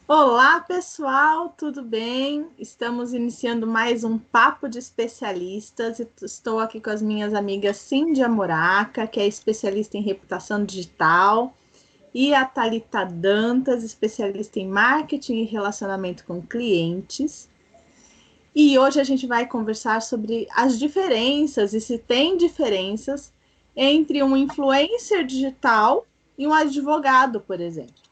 Olá, pessoal, tudo bem? Estamos iniciando mais um Papo de Especialistas. Estou aqui com as minhas amigas Cíndia Moraca, que é especialista em reputação digital, e a Thalita Dantas, especialista em marketing e relacionamento com clientes. E hoje a gente vai conversar sobre as diferenças e se tem diferenças entre um influencer digital e um advogado, por exemplo.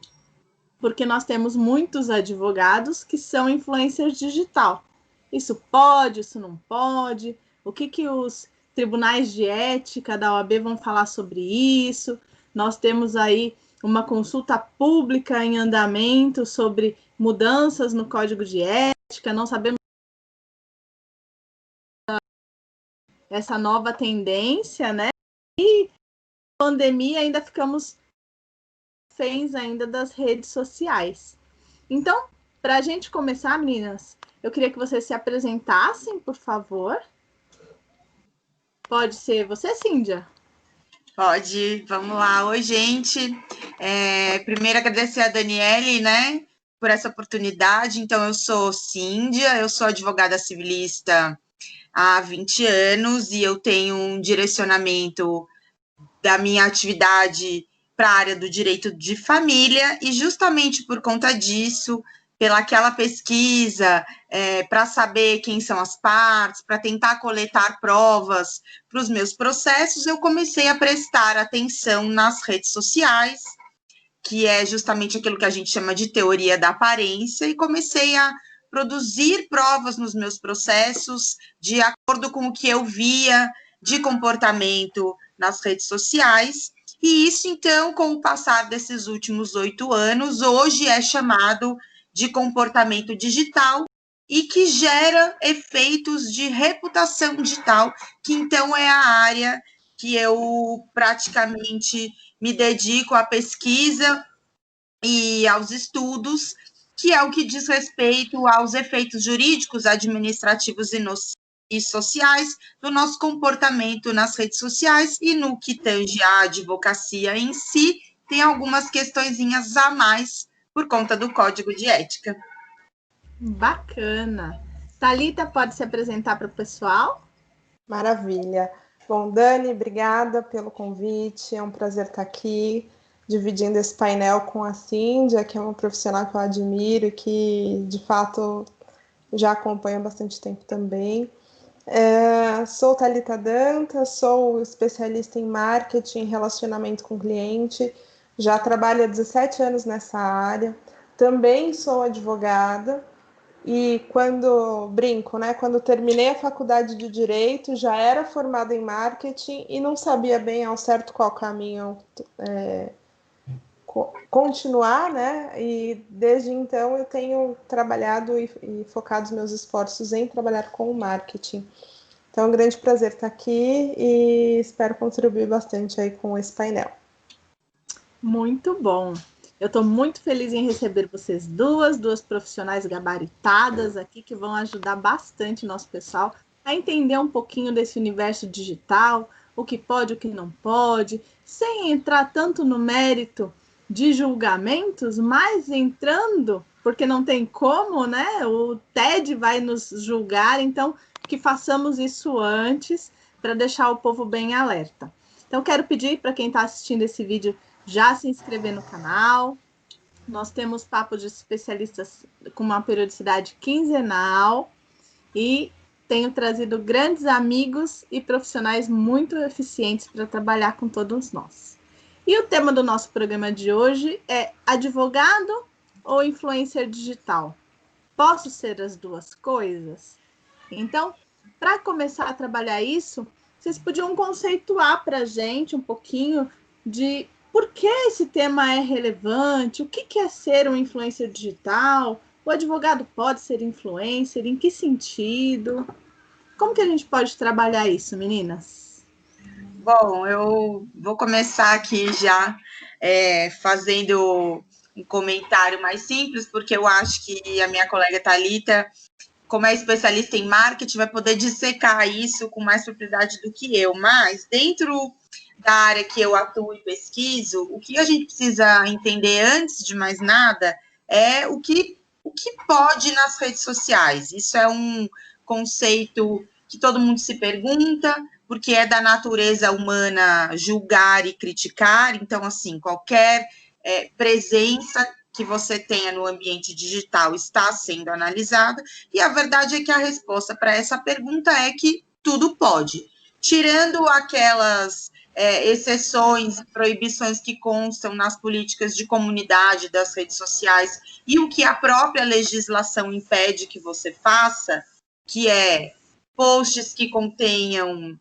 Porque nós temos muitos advogados que são influencers digital. Isso pode, isso não pode? O que os tribunais de ética da OAB vão falar sobre isso? Nós temos aí uma consulta pública em andamento sobre mudanças no Código de Ética, não sabemos essa nova tendência, né? E pandemia ainda ficamos reféns ainda das redes sociais. Então, para a gente começar, meninas, eu queria que vocês se apresentassem, por favor. Pode ser você, Cíndia? Pode, vamos lá. Oi, gente. Primeiro agradecer a Daniele, né, por essa oportunidade. Então, eu sou Cíndia, eu sou advogada civilista há 20 anos e eu tenho um direcionamento da minha atividade para a área do direito de família, e justamente por conta disso, pelaquela pesquisa, para saber quem são as partes, para tentar coletar provas para os meus processos, eu comecei a prestar atenção nas redes sociais, que é justamente aquilo que a gente chama de teoria da aparência, e comecei a produzir provas nos meus processos de acordo com o que eu via de comportamento nas redes sociais. E isso, então, com o passar desses últimos 8 anos, hoje é chamado de comportamento digital e que gera efeitos de reputação digital, que então é a área que eu praticamente me dedico à pesquisa e aos estudos, que é o que diz respeito aos efeitos jurídicos, administrativos e sociais do nosso comportamento nas redes sociais, e no que tange à advocacia em si, tem algumas questõezinhas a mais por conta do Código de Ética. Bacana. Thalita, pode se apresentar para o pessoal? Maravilha. Bom, Dani, obrigada pelo convite. É um prazer estar aqui dividindo esse painel com a Cíndia, que é uma profissional que eu admiro e que, de fato, já acompanho há bastante tempo também. Sou Thalita Dantas, sou especialista em marketing e relacionamento com cliente, já trabalho há 17 anos nessa área, também sou advogada. E quando brinco, né? Quando terminei a faculdade de Direito, já era formada em marketing e não sabia bem ao certo qual caminho continuar, né? E desde então eu tenho trabalhado e focado os meus esforços em trabalhar com o marketing. Então é um grande prazer estar aqui e espero contribuir bastante aí com esse painel. Muito bom. Eu estou muito feliz em receber vocês duas profissionais gabaritadas aqui que vão ajudar bastante nosso pessoal a entender um pouquinho desse universo digital, o que pode, o que não pode, sem entrar tanto no mérito de julgamentos, mas entrando, porque não tem como, né? O TED vai nos julgar, então que façamos isso antes para deixar o povo bem alerta. Então, quero pedir para quem está assistindo esse vídeo já se inscrever no canal. Nós temos papos de especialistas com uma periodicidade quinzenal e tenho trazido grandes amigos e profissionais muito eficientes para trabalhar com todos nós. E o tema do nosso programa de hoje é advogado ou influencer digital? Posso ser as duas coisas? Então, para começar a trabalhar isso, vocês podiam conceituar para a gente um pouquinho de por que esse tema é relevante, o que é ser um influencer digital, o advogado pode ser influencer, em que sentido? Como que a gente pode trabalhar isso, meninas? Bom, eu vou começar aqui já fazendo um comentário mais simples, porque eu acho que a minha colega Thalita, como é especialista em marketing, vai poder dissecar isso com mais propriedade do que eu. Mas, dentro da área que eu atuo e pesquiso, o que a gente precisa entender, antes de mais nada, é o que pode nas redes sociais. Isso é um conceito que todo mundo se pergunta, porque é da natureza humana julgar e criticar. Então, assim, qualquer presença que você tenha no ambiente digital está sendo analisada, e a verdade é que a resposta para essa pergunta é que tudo pode. Tirando aquelas exceções, proibições que constam nas políticas de comunidade das redes sociais e o que a própria legislação impede que você faça, que é posts que contenham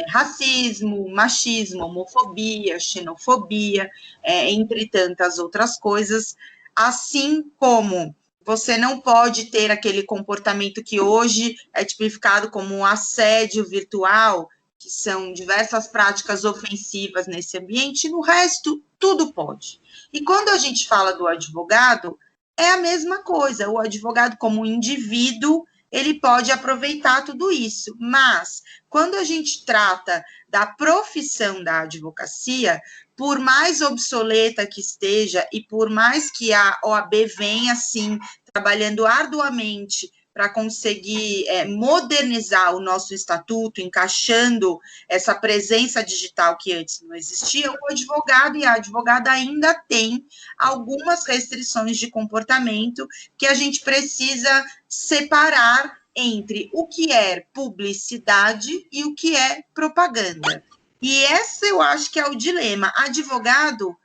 racismo, machismo, homofobia, xenofobia, entre tantas outras coisas, assim como você não pode ter aquele comportamento que hoje é tipificado como um assédio virtual, que são diversas práticas ofensivas nesse ambiente, no resto, tudo pode. E quando a gente fala do advogado, é a mesma coisa. O advogado, como indivíduo, ele pode aproveitar tudo isso, mas quando a gente trata da profissão da advocacia, por mais obsoleta que esteja e por mais que a OAB venha, assim, trabalhando arduamente para conseguir modernizar o nosso estatuto, encaixando essa presença digital que antes não existia, o advogado e a advogada ainda têm algumas restrições de comportamento que a gente precisa separar entre o que é publicidade e o que é propaganda. E esse eu acho que é o dilema. Advogado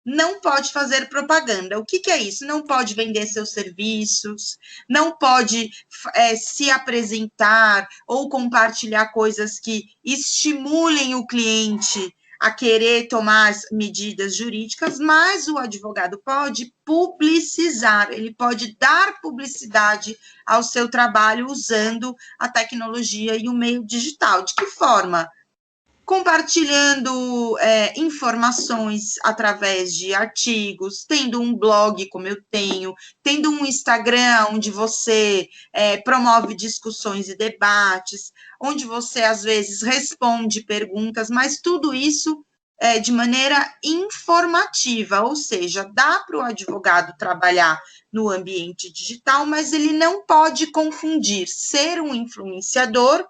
não pode fazer propaganda. O que é isso? Não pode vender seus serviços, não pode se apresentar ou compartilhar coisas que estimulem o cliente a querer tomar medidas jurídicas, mas o advogado pode publicizar, ele pode dar publicidade ao seu trabalho usando a tecnologia e o meio digital. De que forma? Compartilhando informações através de artigos, tendo um blog como eu tenho, tendo um Instagram onde você promove discussões e debates, onde você às vezes responde perguntas, mas tudo isso de maneira informativa, ou seja, dá para o advogado trabalhar no ambiente digital, mas ele não pode confundir ser um influenciador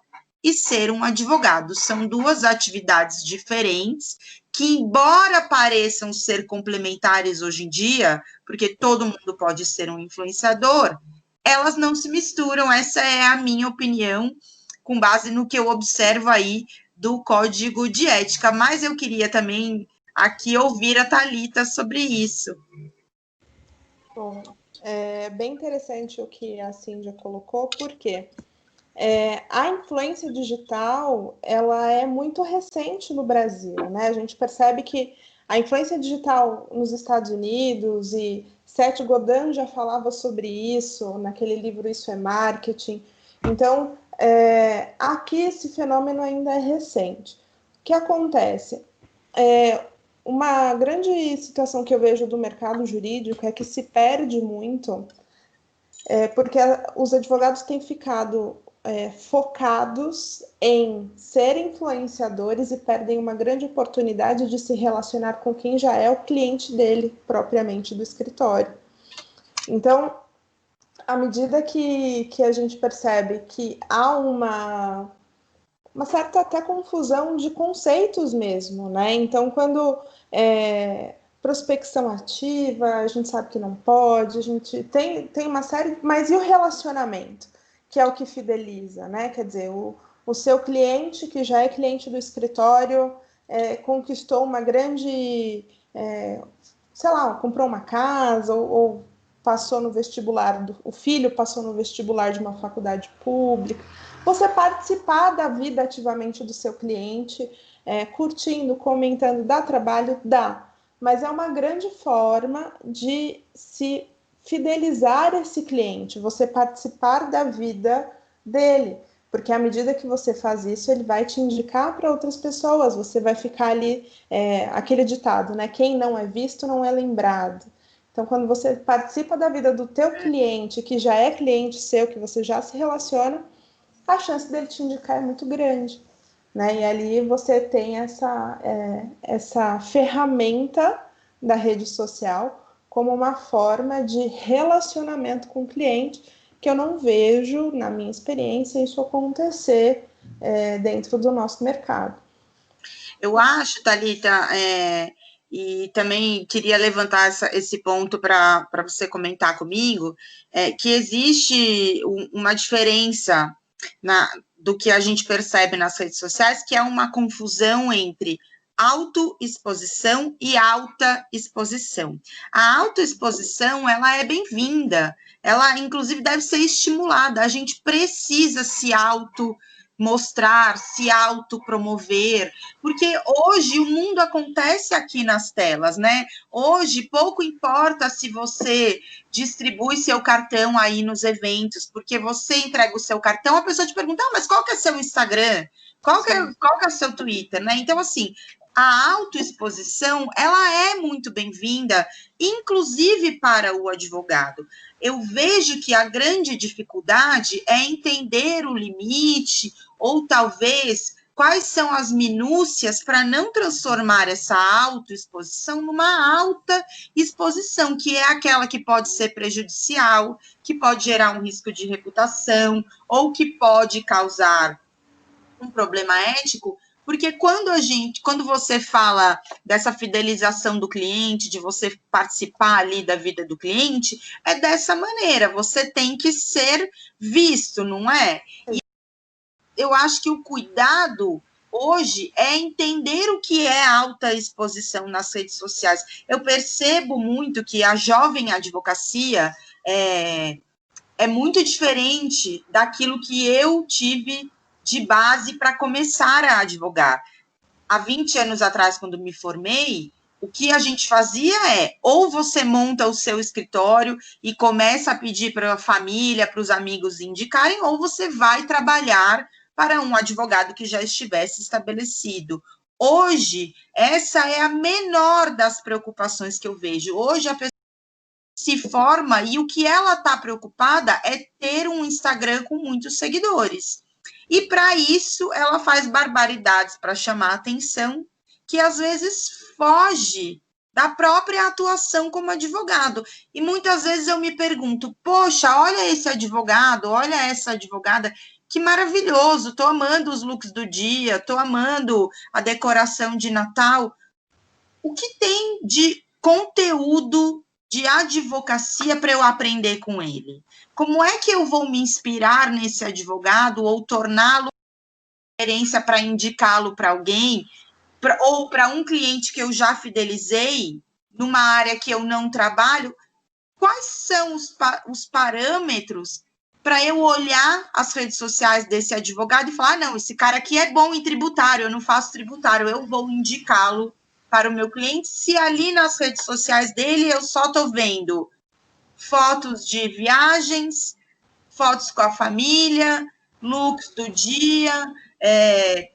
e ser um advogado. São duas atividades diferentes que, embora pareçam ser complementares hoje em dia, porque todo mundo pode ser um influenciador, elas não se misturam. Essa é a minha opinião, com base no que eu observo aí do Código de Ética. Mas eu queria também aqui ouvir a Thalita sobre isso. Bom, é bem interessante o que a Cíndia colocou, porque a influência digital, ela é muito recente no Brasil, né? A gente percebe que a influência digital nos Estados Unidos, e Seth Godin já falava sobre isso, naquele livro Isso é Marketing. Então, aqui esse fenômeno ainda é recente. O que acontece? Uma grande situação que eu vejo do mercado jurídico é que se perde muito, porque os advogados têm ficado focados em ser influenciadores e perdem uma grande oportunidade de se relacionar com quem já é o cliente dele, propriamente do escritório. Então, à medida que a gente percebe que há uma certa até confusão de conceitos mesmo, né? Então, quando prospecção ativa, a gente sabe que não pode, a gente tem uma série, mas e o relacionamento? Que é o que fideliza, né? Quer dizer, o seu cliente, que já é cliente do escritório, conquistou uma grande, sei lá, comprou uma casa ou passou no vestibular, o filho passou no vestibular de uma faculdade pública. Você participar da vida ativamente do seu cliente, curtindo, comentando, dá trabalho? Dá. Mas é uma grande forma de se fidelizar esse cliente, você participar da vida dele, porque à medida que você faz isso, ele vai te indicar para outras pessoas, você vai ficar ali, aquele ditado, né? Quem não é visto não é lembrado. Então, quando você participa da vida do teu cliente, que já é cliente seu, que você já se relaciona, a chance dele te indicar é muito grande, né? E ali você tem essa ferramenta da rede social como uma forma de relacionamento com o cliente, que eu não vejo, na minha experiência, isso acontecer dentro do nosso mercado. Eu acho, Thalita, e também queria levantar esse ponto para você comentar comigo, que existe uma diferença do que a gente percebe nas redes sociais, que é uma confusão entre autoexposição e alta exposição. A autoexposição, ela é bem-vinda, ela, inclusive, deve ser estimulada, a gente precisa se mostrar, se autopromover, porque hoje o mundo acontece aqui nas telas, né? Hoje pouco importa se você distribui seu cartão aí nos eventos, porque você entrega o seu cartão, a pessoa te pergunta, mas qual que é seu Instagram? Qual que é o seu Twitter, né? Então, assim, a autoexposição, ela é muito bem-vinda, inclusive para o advogado. Eu vejo que a grande dificuldade é entender o limite, ou talvez quais são as minúcias para não transformar essa autoexposição numa alta exposição, que é aquela que pode ser prejudicial, que pode gerar um risco de reputação, ou que pode causar um problema ético, porque quando você fala dessa fidelização do cliente, de você participar ali da vida do cliente, é dessa maneira, você tem que ser visto, não é? E eu acho que o cuidado hoje é entender o que é alta exposição nas redes sociais. Eu percebo muito que a jovem advocacia é muito diferente daquilo que eu tive de base para começar a advogar. Há 20 anos atrás, quando me formei, o que a gente fazia ou você monta o seu escritório e começa a pedir para a família, para os amigos indicarem, ou você vai trabalhar para um advogado que já estivesse estabelecido. Hoje, essa é a menor das preocupações que eu vejo. Hoje, a pessoa se forma e o que ela está preocupada é ter um Instagram com muitos seguidores. E para isso ela faz barbaridades para chamar atenção, que às vezes foge da própria atuação como advogado. E muitas vezes eu me pergunto, poxa, olha esse advogado, olha essa advogada, que maravilhoso, estou amando os looks do dia, estou amando a decoração de Natal. O que tem de conteúdo de advocacia para eu aprender com ele? Como é que eu vou me inspirar nesse advogado ou torná-lo referência para indicá-lo para alguém, ou para um cliente que eu já fidelizei, numa área que eu não trabalho? Quais são os parâmetros para eu olhar as redes sociais desse advogado e falar, não, esse cara aqui é bom em tributário, eu não faço tributário, eu vou indicá-lo para o meu cliente, se ali nas redes sociais dele eu só estou vendo fotos de viagens, fotos com a família, looks do dia,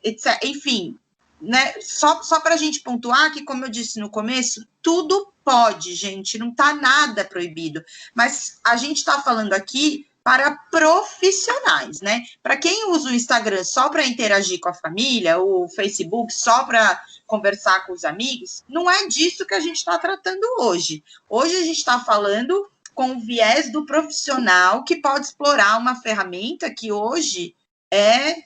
etc. Enfim, né? Só para a gente pontuar que, como eu disse no começo, tudo pode, gente, não está nada proibido. Mas a gente está falando aqui para profissionais, né? Para quem usa o Instagram só para interagir com a família, ou o Facebook só para conversar com os amigos, não é disso que a gente está tratando hoje. Hoje a gente está falando com o viés do profissional que pode explorar uma ferramenta que hoje é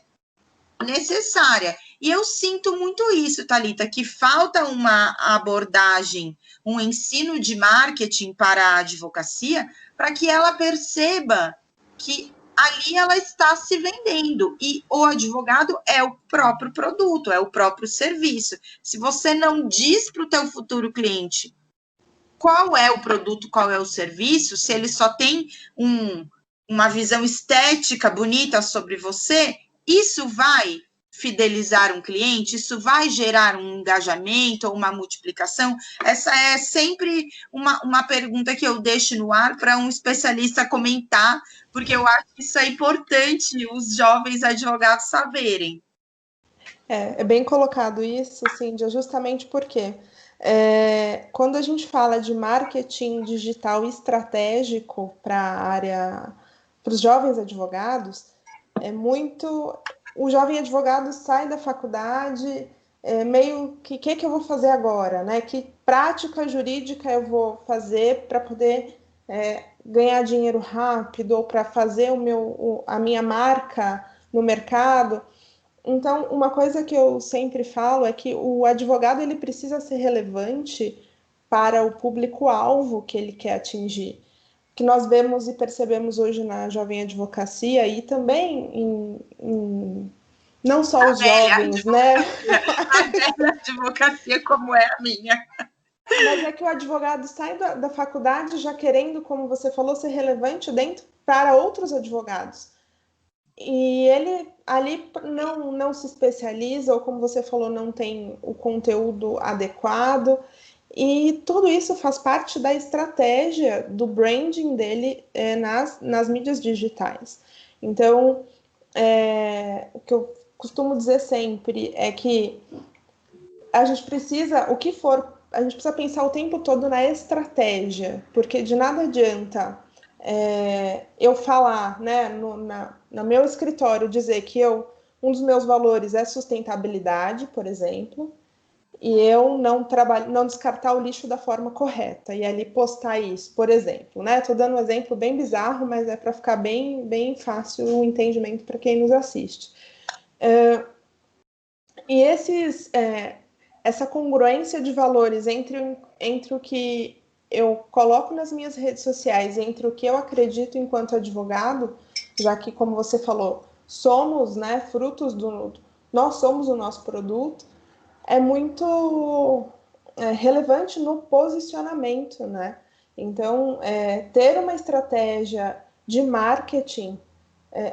necessária. E eu sinto muito isso, Thalita, que falta uma abordagem, um ensino de marketing para a advocacia, para que ela perceba que ali ela está se vendendo, e o advogado é o próprio produto, é o próprio serviço. Se você não diz para o teu futuro cliente qual é o produto, qual é o serviço, se ele só tem uma visão estética bonita sobre você, isso vai fidelizar um cliente? Isso vai gerar um engajamento ou uma multiplicação? Essa é sempre uma pergunta que eu deixo no ar para um especialista comentar, porque eu acho que isso é importante os jovens advogados saberem. É bem colocado isso, Cíndia, justamente porque quando a gente fala de marketing digital estratégico para a área, para os jovens advogados, o jovem advogado sai da faculdade, meio que eu vou fazer agora, né? Que prática jurídica eu vou fazer para poder ganhar dinheiro rápido ou para fazer a minha marca no mercado. Então, uma coisa que eu sempre falo é que o advogado ele precisa ser relevante para o público-alvo que ele quer atingir. Que nós vemos e percebemos hoje na jovem advocacia e também não só os jovens, né? A velha advocacia como é a minha. Mas é que o advogado sai da faculdade já querendo, como você falou, ser relevante dentro para outros advogados. E ele ali não se especializa, ou como você falou, não tem o conteúdo adequado. E tudo isso faz parte da estratégia do branding dele nas mídias digitais. Então, o que eu costumo dizer sempre é que a gente precisa, a gente precisa pensar o tempo todo na estratégia, porque de nada adianta eu falar, né, no meu escritório, dizer que um dos meus valores é sustentabilidade, por exemplo, e eu não descartar o lixo da forma correta, e ali postar isso, por exemplo, né? Estou dando um exemplo bem bizarro, mas é para ficar bem fácil o entendimento para quem nos assiste. E essa congruência de valores entre o que eu coloco nas minhas redes sociais, entre o que eu acredito enquanto advogado, já que, como você falou, somos, né, nós somos o nosso produto, é muito relevante no posicionamento, né? Então, ter uma estratégia de marketing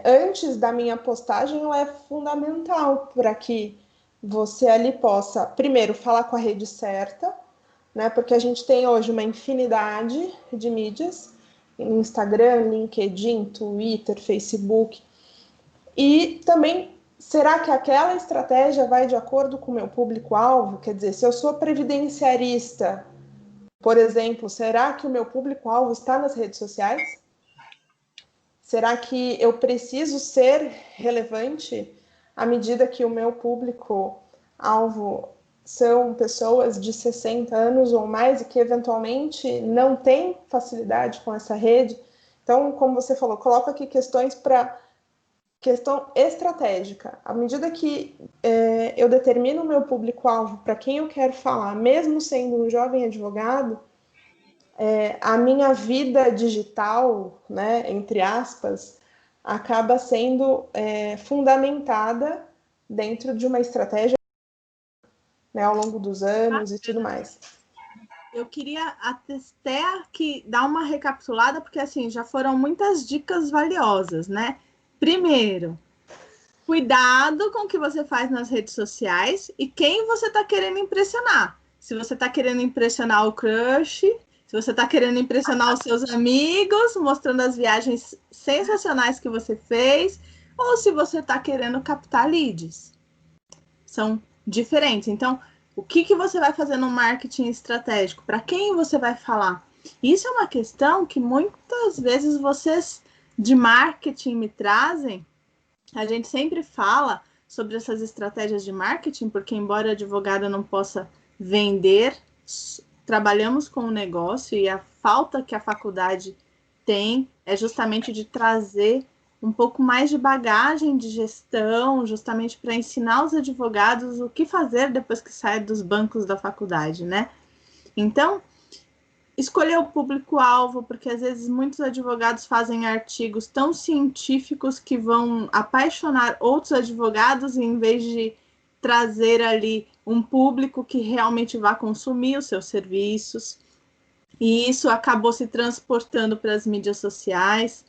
antes da minha postagem é fundamental para que você ali possa, primeiro, falar com a rede certa, né? Porque a gente tem hoje uma infinidade de mídias, Instagram, LinkedIn, Twitter, Facebook, e também, será que aquela estratégia vai de acordo com o meu público-alvo? Quer dizer, se eu sou previdenciarista, por exemplo, será que o meu público-alvo está nas redes sociais? Será que eu preciso ser relevante à medida que o meu público-alvo são pessoas de 60 anos ou mais e que eventualmente não têm facilidade com essa rede? Então, como você falou, coloco aqui questões para questão estratégica. À medida que eu determino o meu público-alvo para quem eu quero falar, mesmo sendo um jovem advogado, a minha vida digital, né, entre aspas, acaba sendo fundamentada dentro de uma estratégia, né, ao longo dos anos e tudo mais. Eu queria até aqui dar uma recapitulada, porque assim, já foram muitas dicas valiosas, né? Primeiro, cuidado com o que você faz nas redes sociais e quem você está querendo impressionar. Se você está querendo impressionar o crush, se você está querendo impressionar os seus amigos, mostrando as viagens sensacionais que você fez, ou se você está querendo captar leads. São diferentes. Então, o que você vai fazer no marketing estratégico? Para quem você vai falar? Isso é uma questão que muitas vezes vocês de marketing me trazem. A gente sempre fala sobre essas estratégias de marketing, porque embora a advogada não possa vender, trabalhamos com o negócio e a falta que a faculdade tem é justamente de trazer um pouco mais de bagagem de gestão, justamente para ensinar os advogados o que fazer depois que sai dos bancos da faculdade, né? Então, escolher o público-alvo, porque às vezes muitos advogados fazem artigos tão científicos que vão apaixonar outros advogados em vez de trazer ali um público que realmente vá consumir os seus serviços. E isso acabou se transportando para as mídias sociais.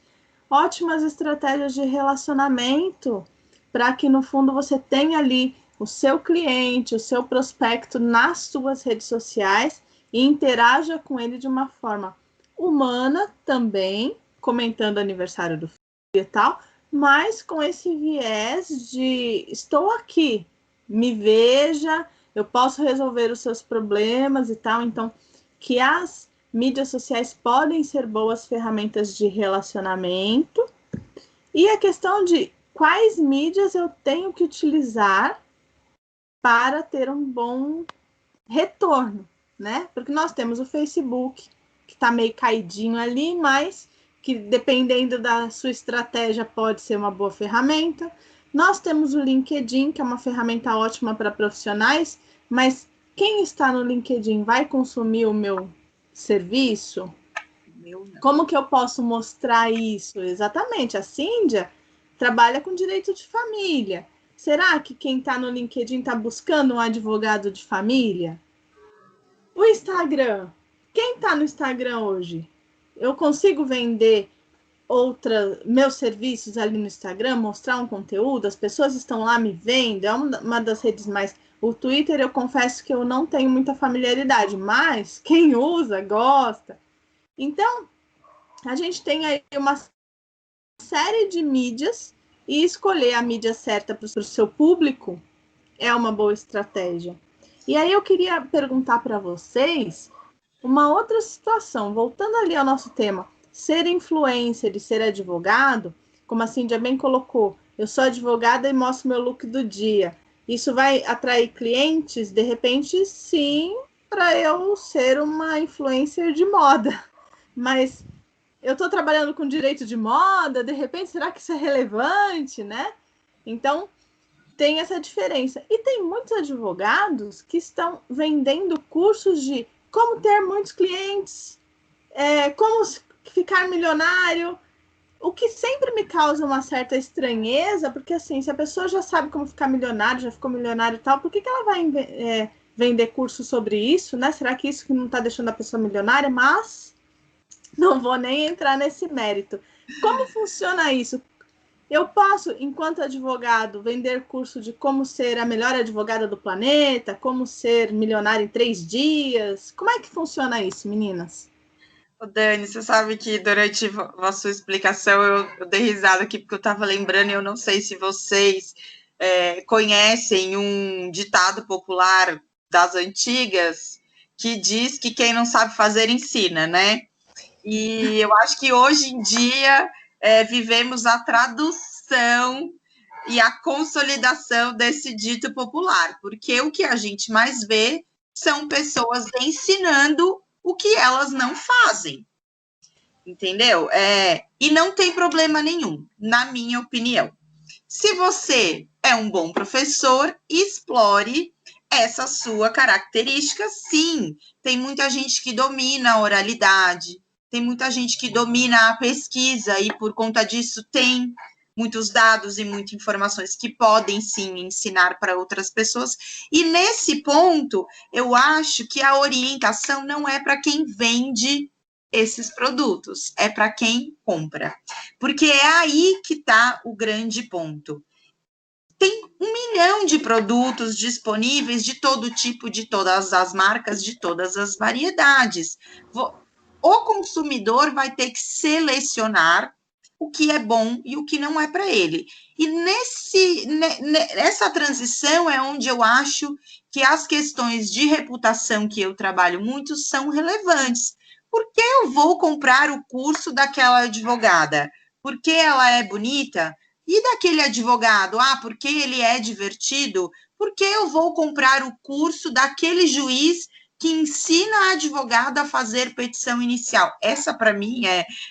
Ótimas estratégias de relacionamento, para que no fundo você tenha ali o seu cliente, o seu prospecto nas suas redes sociais e interaja com ele de uma forma humana também, comentando aniversário do filho e tal, mas com esse viés de estou aqui, me veja, eu posso resolver os seus problemas e tal. Então, que as mídias sociais podem ser boas ferramentas de relacionamento. E a questão de quais mídias eu tenho que utilizar para ter um bom retorno, né? Porque nós temos o Facebook, que está meio caidinho ali, mas que dependendo da sua estratégia pode ser uma boa ferramenta. Nós temos o LinkedIn, que é uma ferramenta ótima para profissionais, mas quem está no LinkedIn vai consumir o meu serviço? Como que eu posso mostrar isso? Exatamente, a Cíndia trabalha com direito de família. Será que quem está no LinkedIn está buscando um advogado de família? O Instagram. Quem está no Instagram hoje? Eu consigo vender meus serviços ali no Instagram, mostrar um conteúdo? As pessoas estão lá me vendo? É uma das redes mais... O Twitter, eu confesso que eu não tenho muita familiaridade, mas quem usa, gosta. Então, a gente tem aí uma série de mídias e escolher a mídia certa para o seu público é uma boa estratégia. E aí eu queria perguntar para vocês uma outra situação, voltando ali ao nosso tema, ser influencer e ser advogado, como a Cíndia bem colocou, eu sou advogada e mostro meu look do dia. Isso vai atrair clientes? De repente, sim, para eu ser uma influencer de moda. Mas eu estou trabalhando com direito de moda, de repente, será que isso é relevante, né? Então, tem essa diferença. E tem muitos advogados que estão vendendo cursos de como ter muitos clientes, como ficar milionário, o que sempre me causa uma certa estranheza, porque assim, se a pessoa já sabe como ficar milionário, já ficou milionário e tal, por que ela vai vender curso sobre isso, né? Será que isso que não está deixando a pessoa milionária? Mas não vou nem entrar nesse mérito. Como funciona isso? Eu posso, enquanto advogado, vender curso de como ser a melhor advogada do planeta, como ser milionário em 3 dias? Como é que funciona isso, meninas? Dani, você sabe que durante a sua explicação eu dei risada aqui, porque eu estava lembrando, e eu não sei se vocês conhecem um ditado popular das antigas, que diz que quem não sabe fazer ensina, né? E eu acho que hoje em dia vivemos a tradução e a consolidação desse dito popular, porque o que a gente mais vê são pessoas ensinando o que elas não fazem, entendeu? E não tem problema nenhum, na minha opinião. Se você é um bom professor, explore essa sua característica, sim. Tem muita gente que domina a oralidade, tem muita gente que domina a pesquisa e, por conta disso, tem muitos dados e muitas informações que podem, sim, ensinar para outras pessoas. E, nesse ponto, eu acho que a orientação não é para quem vende esses produtos, é para quem compra. Porque é aí que está o grande ponto. Tem 1 milhão de produtos disponíveis de todo tipo, de todas as marcas, de todas as variedades. O consumidor vai ter que selecionar o que é bom e o que não é para ele. E nessa transição é onde eu acho que as questões de reputação que eu trabalho muito são relevantes. Por que eu vou comprar o curso daquela advogada? Porque ela é bonita? E daquele advogado? Porque ele é divertido? Por que eu vou comprar o curso daquele juiz que ensina a advogada a fazer petição inicial? Essa, para mim,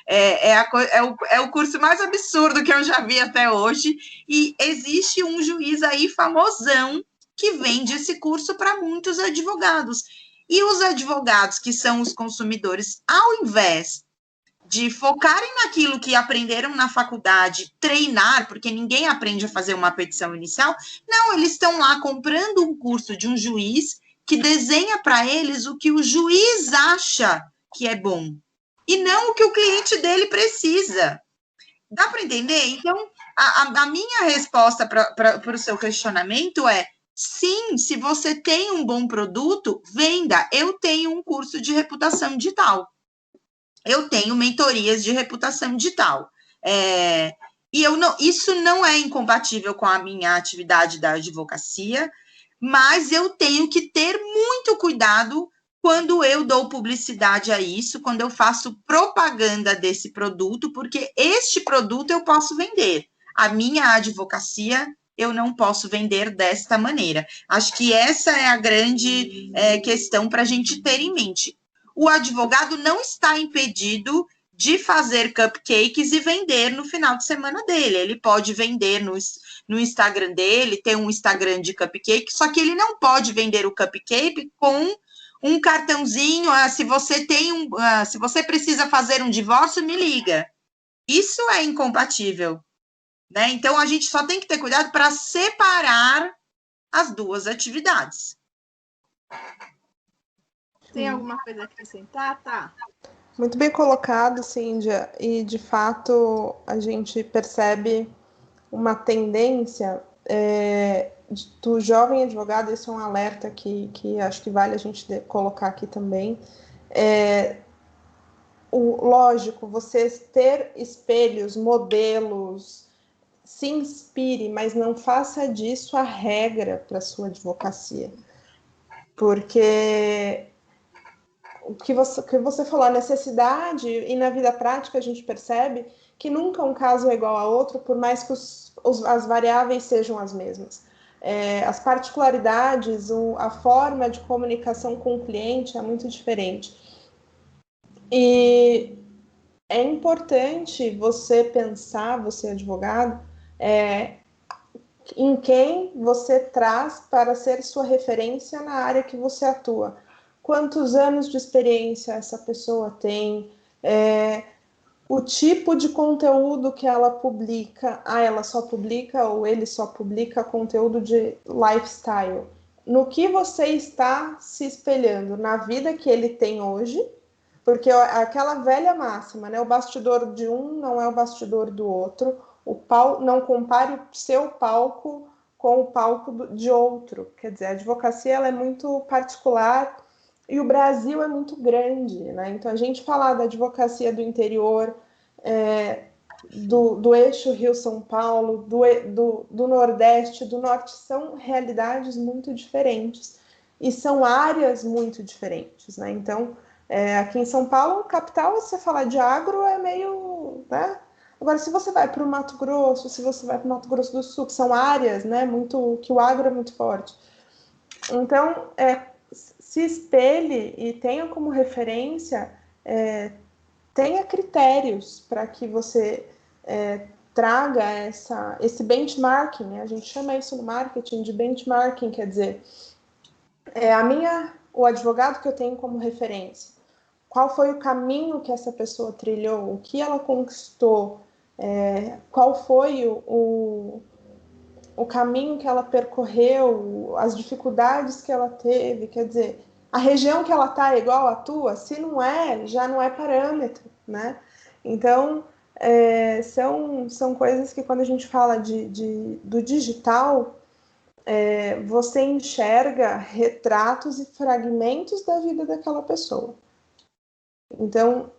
é o curso mais absurdo que eu já vi até hoje. E existe um juiz aí famosão que vende esse curso para muitos advogados. E os advogados, que são os consumidores, ao invés de focarem naquilo que aprenderam na faculdade, treinar, porque ninguém aprende a fazer uma petição inicial, não, eles estão lá comprando um curso de um juiz que desenha para eles o que o juiz acha que é bom, e não o que o cliente dele precisa. Dá para entender? Então, a minha resposta para o seu questionamento é: sim, se você tem um bom produto, venda. Eu tenho um curso de reputação digital. Eu tenho mentorias de reputação digital. E isso não é incompatível com a minha atividade da advocacia, mas eu tenho que ter muito cuidado quando eu dou publicidade a isso, quando eu faço propaganda desse produto, porque este produto eu posso vender. A minha advocacia, eu não posso vender desta maneira. Acho que essa é a grande questão para a gente ter em mente. O advogado não está impedido de fazer cupcakes e vender no final de semana dele. Ele pode vender no Instagram dele, ter um Instagram de cupcake, só que ele não pode vender o cupcake com um cartãozinho, se você se você precisa fazer um divórcio, me liga. Isso é incompatível, né? Então a gente só tem que ter cuidado para separar as duas atividades. Tem alguma coisa a acrescentar, tá? Muito bem colocado, Cíndia, e de fato a gente percebe uma tendência do jovem advogado, esse é um alerta que acho que vale a gente colocar aqui também. Lógico, você ter espelhos, modelos, se inspire, mas não faça disso a regra para a sua advocacia. Porque o que você falou, a necessidade, e na vida prática a gente percebe que nunca um caso é igual a outro, por mais que as variáveis sejam as mesmas. As particularidades, a forma de comunicação com o cliente é muito diferente. E é importante você pensar, você advogado, em quem você traz para ser sua referência na área que você atua. Quantos anos de experiência essa pessoa tem, o tipo de conteúdo que ela publica, ela só publica ou ele só publica conteúdo de lifestyle. No que você está se espelhando? Na vida que ele tem hoje, porque aquela velha máxima, né? O bastidor de um não é o bastidor do outro, não compare o seu palco com o palco de outro. Quer dizer, a advocacia ela é muito particular e o Brasil é muito grande, né? Então, a gente falar da advocacia do interior, do eixo Rio-São Paulo, do Nordeste, do Norte, são realidades muito diferentes e são áreas muito diferentes, né? Então, aqui em São Paulo, capital, você falar de agro é meio, né? Agora, se você vai para o Mato Grosso, se você vai para o Mato Grosso do Sul, que são áreas, né, que o agro é muito forte. Então, se espelhe e tenha como referência, tenha critérios para que você traga esse benchmarking, né? A gente chama isso no marketing de benchmarking, quer dizer, o advogado que eu tenho como referência. Qual foi o caminho que essa pessoa trilhou? O que ela conquistou? Qual foi o caminho que ela percorreu? As dificuldades que ela teve? Quer dizer, a região que ela está é igual à tua? Se não é, já não é parâmetro, né? Então, são coisas que quando a gente fala do digital, você enxerga retratos e fragmentos da vida daquela pessoa. Então,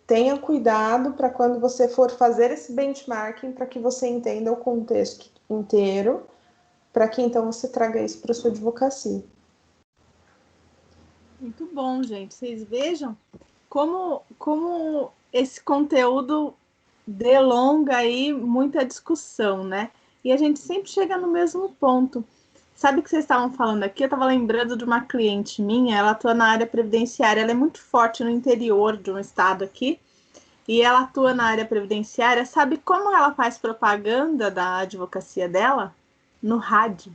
tenha cuidado para quando você for fazer esse benchmarking, para que você entenda o contexto inteiro, para que então você traga isso para a sua advocacia. Muito bom, gente. Vocês vejam como esse conteúdo delonga aí muita discussão, né? E a gente sempre chega no mesmo ponto. Sabe o que vocês estavam falando aqui? Eu estava lembrando de uma cliente minha, ela atua na área previdenciária, ela é muito forte no interior de um estado aqui, e ela atua na área previdenciária. Sabe como ela faz propaganda da advocacia dela? No rádio.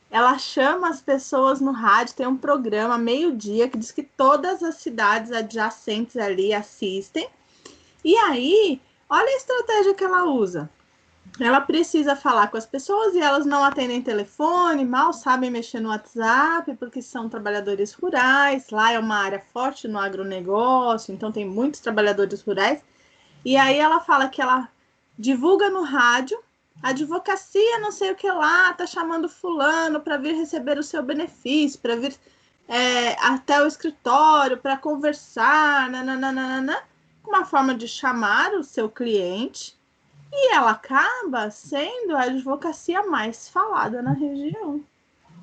Ela chama as pessoas no rádio, tem um programa meio-dia que diz que todas as cidades adjacentes ali assistem. E aí, olha a estratégia que ela usa. Ela precisa falar com as pessoas e elas não atendem telefone, mal sabem mexer no WhatsApp, porque são trabalhadores rurais. Lá é uma área forte no agronegócio, então tem muitos trabalhadores rurais. E aí ela fala que ela divulga no rádio, advocacia não sei o que lá, tá chamando fulano para vir receber o seu benefício, para vir até o escritório, para conversar, nananana, uma forma de chamar o seu cliente. E ela acaba sendo a advocacia mais falada na região.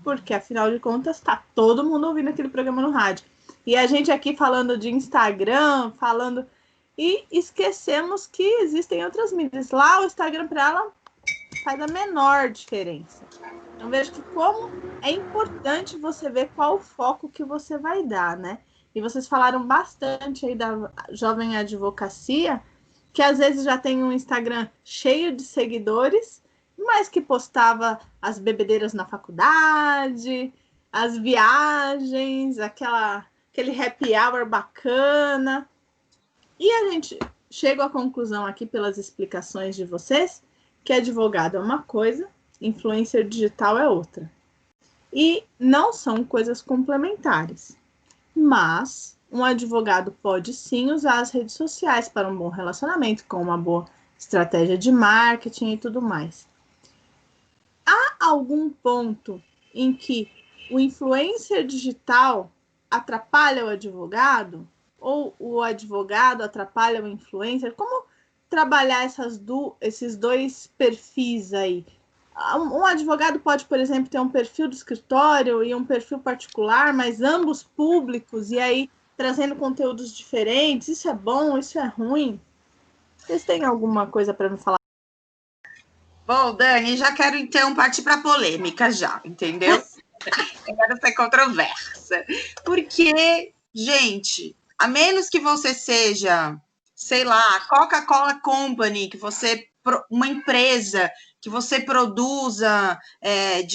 Porque, afinal de contas, tá todo mundo ouvindo aquele programa no rádio. E a gente aqui falando de Instagram, e esquecemos que existem outras mídias. Lá o Instagram para ela faz a menor diferença. Então, vejo que como é importante você ver qual o foco que você vai dar, né? E vocês falaram bastante aí da jovem advocacia, que às vezes já tem um Instagram cheio de seguidores, mas que postava as bebedeiras na faculdade, as viagens, aquele happy hour bacana. E a gente chega à conclusão aqui, pelas explicações de vocês, que advogado é uma coisa, influencer digital é outra. E não são coisas complementares. Mas um advogado pode sim usar as redes sociais para um bom relacionamento, com uma boa estratégia de marketing e tudo mais. Há algum ponto em que o influencer digital atrapalha o advogado? Ou o advogado atrapalha o influencer? Como trabalhar esses dois perfis aí? Um advogado pode, por exemplo, ter um perfil do escritório e um perfil particular, mas ambos públicos, e aí trazendo conteúdos diferentes. Isso é bom, isso é ruim? Vocês têm alguma coisa para me falar? Bom, Dani, já quero então partir para polêmica já, entendeu? Eu quero ser controversa. Porque, gente, a menos que você seja, sei lá, Coca-Cola Company, uma empresa que você produza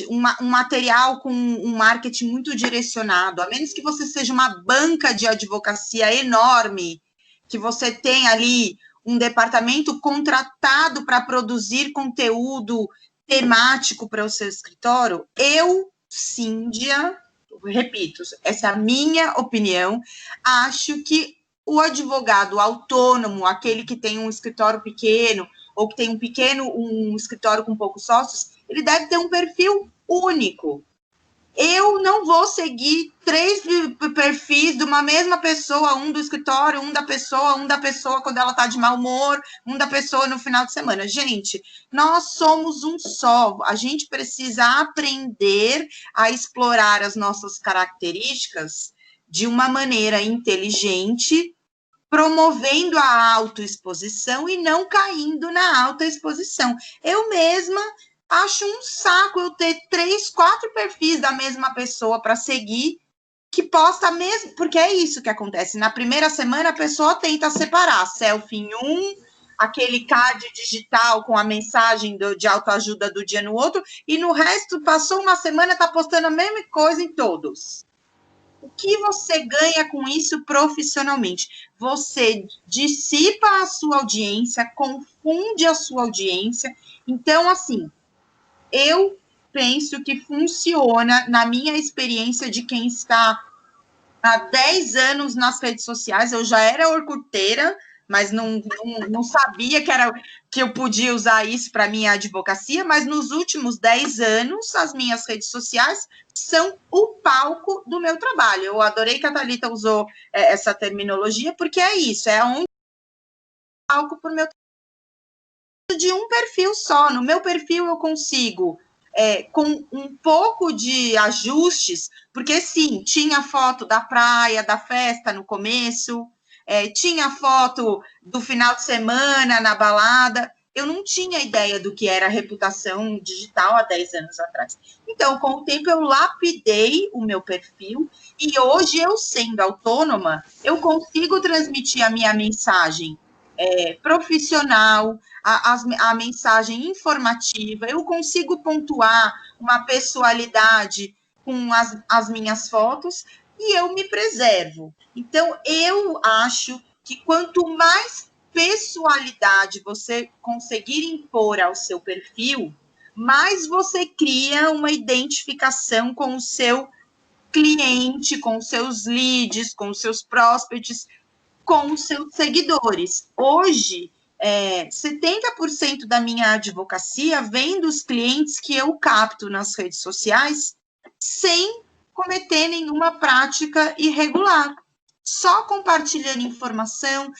um material com um marketing muito direcionado, a menos que você seja uma banca de advocacia enorme, que você tem ali um departamento contratado para produzir conteúdo temático para o seu escritório, Cíndia, repito, essa é a minha opinião, acho que o advogado autônomo, aquele que tem um escritório pequeno, ou que tem um escritório com poucos sócios, ele deve ter um perfil único. Eu não vou seguir 3 perfis de uma mesma pessoa, um do escritório, um da pessoa quando ela está de mau humor, um da pessoa no final de semana. Gente, nós somos um só. A gente precisa aprender a explorar as nossas características de uma maneira inteligente, promovendo a autoexposição e não caindo na autoexposição. Eu mesma acho um saco eu ter 3, 4 perfis da mesma pessoa para seguir, que posta mesmo, porque é isso que acontece. Na primeira semana, a pessoa tenta separar selfie em um, aquele card digital com a mensagem de autoajuda do dia no outro, e no resto, passou uma semana, está postando a mesma coisa em todos. O que você ganha com isso profissionalmente? Você dissipa a sua audiência, confunde a sua audiência. Então, assim, eu penso que funciona, na minha experiência de quem está há 10 anos nas redes sociais. Eu já era orcuteira, mas não sabia que eu podia usar isso para minha advocacia, mas nos últimos 10 anos, as minhas redes sociais são o palco do meu trabalho. Eu adorei que a Thalita usou essa terminologia, porque é isso, é onde o palco para o meu trabalho de um perfil só. No meu perfil eu consigo, com um pouco de ajustes, porque sim, tinha foto da praia, da festa no começo, tinha foto do final de semana na balada. Eu não tinha ideia do que era reputação digital há 10 anos atrás. Então, com o tempo, eu lapidei o meu perfil e hoje, eu sendo autônoma, eu consigo transmitir a minha mensagem profissional, a mensagem informativa, eu consigo pontuar uma pessoalidade com as minhas fotos e eu me preservo. Então, eu acho que quanto mais pessoalidade você conseguir impor ao seu perfil, mais você cria uma identificação com o seu cliente, com os seus leads, com os seus prospects, com os seus seguidores. Hoje, 70% da minha advocacia vem dos clientes que eu capto nas redes sociais sem cometer nenhuma prática irregular. Só compartilhando informação,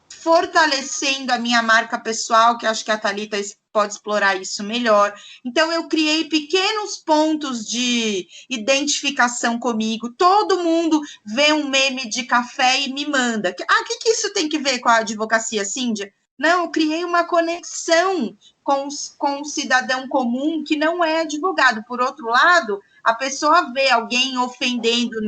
fortalecendo a minha marca pessoal, que acho que a Thalita pode explorar isso melhor. Então, eu criei pequenos pontos de identificação comigo. Todo mundo vê um meme de café e me manda. O que isso tem que ver com a advocacia, Cíndia? Não, eu criei uma conexão com o cidadão comum que não é advogado. Por outro lado, a pessoa vê alguém ofendendo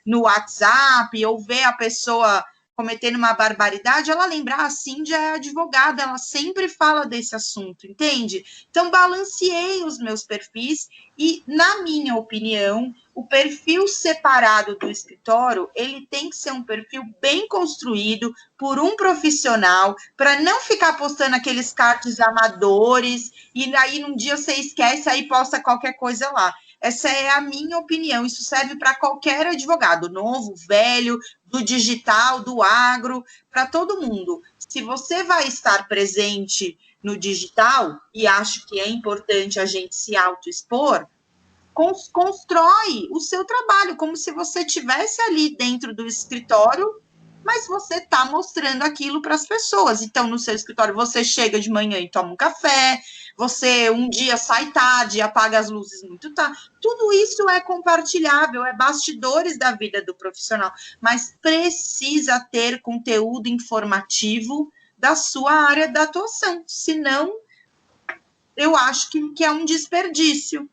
no WhatsApp, ou vê a pessoa cometendo uma barbaridade, ela lembra, a Cíndia é advogada, ela sempre fala desse assunto, entende? Então, balanceei os meus perfis e, na minha opinião, o perfil separado do escritório, ele tem que ser um perfil bem construído por um profissional, para não ficar postando aqueles cards amadores, e aí num dia você esquece, aí posta qualquer coisa lá. Essa é a minha opinião, isso serve para qualquer advogado, novo, velho, do digital, do agro, para todo mundo. Se você vai estar presente no digital, e acho que é importante a gente se autoexpor, constrói o seu trabalho, como se você estivesse ali dentro do escritório, mas você está mostrando aquilo para as pessoas. Então, no seu escritório, você chega de manhã e toma um café, você um dia sai tarde, apaga as luzes muito tarde. Tudo isso é compartilhável, é bastidores da vida do profissional, mas precisa ter conteúdo informativo da sua área da atuação, senão eu acho que é um desperdício.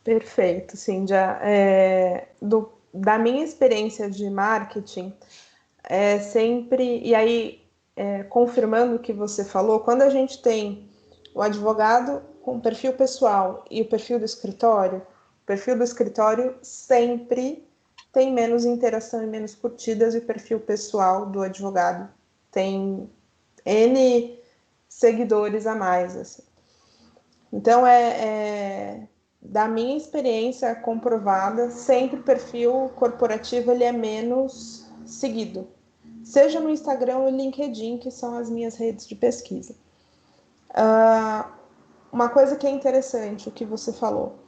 Perfeito, Cíndia. Da minha experiência de marketing, sempre, e aí, confirmando o que você falou, quando a gente tem o advogado com o perfil pessoal e o perfil do escritório sempre tem menos interação e menos curtidas, e o perfil pessoal do advogado tem N seguidores a mais, assim. Então, da minha experiência comprovada, sempre o perfil corporativo ele é menos seguido. Seja no Instagram ou no LinkedIn, que são as minhas redes de pesquisa. Uma coisa que é interessante, o que você falou.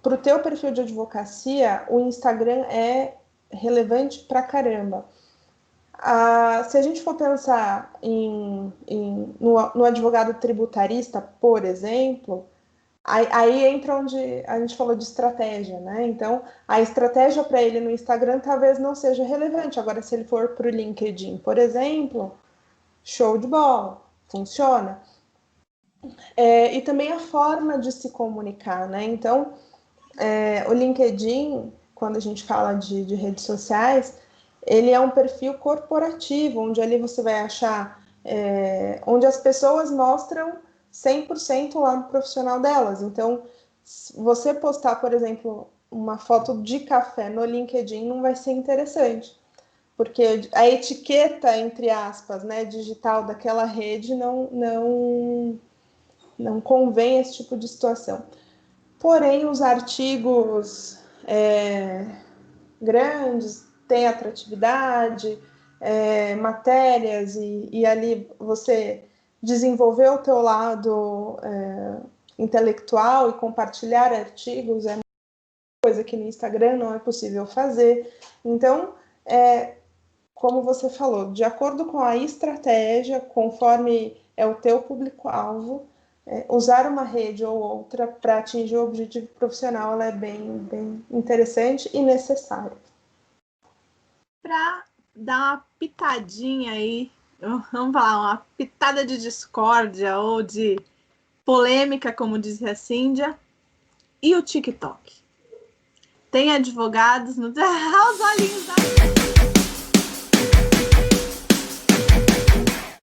Para o teu perfil de advocacia, o Instagram é relevante pra caramba. Se a gente for pensar no advogado tributarista, por exemplo, aí entra onde a gente falou de estratégia, né? Então, a estratégia para ele no Instagram talvez não seja relevante. Agora, se ele for para o LinkedIn, por exemplo, show de bola, funciona. E também a forma de se comunicar, né? Então, o LinkedIn, quando a gente fala de redes sociais, ele é um perfil corporativo, onde ali você vai achar, onde as pessoas mostram 100% o lado profissional delas. Então, se você postar, por exemplo, uma foto de café no LinkedIn, não vai ser interessante, porque a etiqueta, entre aspas, né, digital daquela rede não convém esse tipo de situação. Porém, os artigos grandes têm atratividade, matérias, e ali você desenvolver o teu lado intelectual e compartilhar artigos é uma coisa que no Instagram não é possível fazer. Então, como você falou, de acordo com a estratégia, conforme é o teu público-alvo, usar uma rede ou outra para atingir o objetivo profissional, ela é bem, bem interessante e necessária. Para dar uma pitadinha aí, vamos falar, uma pitada de discórdia ou de polêmica, como dizia a Cíndia, e o TikTok? Tem advogados no... Os olhinhos da...